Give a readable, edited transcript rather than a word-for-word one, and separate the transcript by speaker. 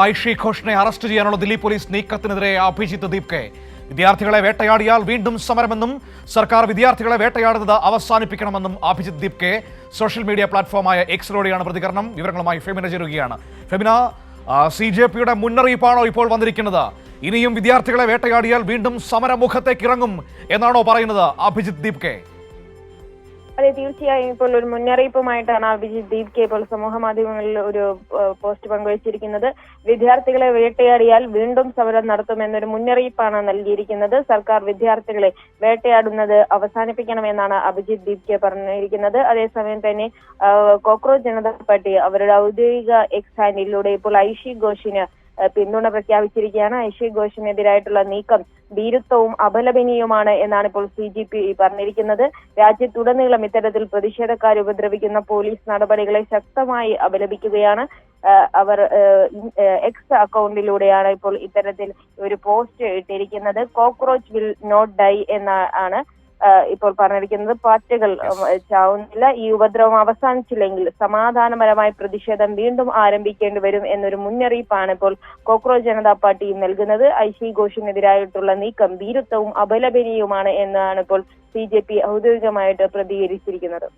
Speaker 1: Aishe ഘോഷിനെ arrest ചെയ്യാനുള്ള Delhi police നീക്കത്തിനെതിരെ അഭിജിത്ത് ദീപ്കെ. വിദ്യാർത്ഥികളെ വേട്ടയാടിയാൽ വീണ്ടും സമരമെന്നും സർക്കാർ വിദ്യാർത്ഥികളെ വേട്ടയാടുന്നത് അവസാനിപ്പിക്കണമെന്നും അഭിജിത്ത് ദീപ്കെ. സോഷ്യൽ മീഡിയ പ്ലാറ്റ്ഫോമായ എക്സിലൂടെയാണ് പ്രതികരണം. വിവരങ്ങളുമായി ഫെമിന ചേരുകയാണ്. ഫെമിന, CJPയുടെ മുന്നറിയിപ്പാണോ ഇപ്പോൾ വന്നിരിക്കുന്നത്? ഇനിയും വിദ്യാർത്ഥികളെ വേട്ടയാടിയാൽ വീണ്ടും സമരമുഖത്തേക്ക് ഇറങ്ങും എന്നാണോ പറയുന്നത് അഭിജിത്ത് ദീപ്കെ?
Speaker 2: അതെ, തീർച്ചയായും ഇപ്പോൾ ഒരു മുന്നറിയിപ്പുമായിട്ടാണ് അഭിജിത്ത് ദീപ്കെ ഇപ്പോൾ സമൂഹ മാധ്യമങ്ങളിൽ ഒരു പോസ്റ്റ് പങ്കുവച്ചിരിക്കുന്നത്. വിദ്യാർത്ഥികളെ വേട്ടയാടിയാൽ വീണ്ടും സമരം നടത്തുമെന്നൊരു മുന്നറിയിപ്പാണ് നൽകിയിരിക്കുന്നത്. സർക്കാർ വിദ്യാർത്ഥികളെ വേട്ടയാടുന്നത് അവസാനിപ്പിക്കണമെന്നാണ് അഭിജിത്ത് ദീപ്കെ പറഞ്ഞിരിക്കുന്നത്. അതേസമയം തന്നെ കോക്രോച്ച് ജനതാ പാർട്ടി അവരുടെ ഔദ്യോഗിക എക്സ് ഹാൻഡിലൂടെ ഇപ്പോൾ ഐഷി ഘോഷിന് പിന്തുണ പ്രഖ്യാപിച്ചിരിക്കുകയാണ്. ഐഷി ഘോഷിനെതിരായിട്ടുള്ള നീക്കം ഭീരുത്വവും അപലപനീയവുമാണ് എന്നാണ് ഇപ്പോൾ CJP പറഞ്ഞിരിക്കുന്നത്. രാജ്യത്തുടനീളം ഇത്തരത്തിൽ പ്രതിഷേധക്കാരെ ഉപദ്രവിക്കുന്ന പോലീസ് നടപടികളെ ശക്തമായി അപലപിക്കുകയാണ്. അവർ എക്സ് അക്കൗണ്ടിലൂടെയാണ് ഇപ്പോൾ ഇത്തരത്തിൽ ഒരു പോസ്റ്റ് ഇട്ടിരിക്കുന്നത്. കോക്രോച്ച് വിൽ നോട്ട് ഡൈ എന്നാണ് ഇപ്പോൾ പറഞ്ഞിരിക്കുന്നത്. പാറ്റകൾ ചാവുന്നില്ല. ഈ ഉപദ്രവം അവസാനിച്ചില്ലെങ്കിൽ സമാധാനപരമായ പ്രതിഷേധം വീണ്ടും ആരംഭിക്കേണ്ടി വരും എന്നൊരു മുന്നറിയിപ്പാണ് ഇപ്പോൾ കോക്രോച്ച് ജനതാ പാർട്ടി നൽകുന്നത്. ഐഷി ഘോഷിനെതിരായിട്ടുള്ള നീക്കം ഭീരുത്വവും അപലപനീയവുമാണ് എന്നാണ് ഇപ്പോൾ CJP ഔദ്യോഗികമായിട്ട് പ്രതികരിച്ചിരിക്കുന്നത്.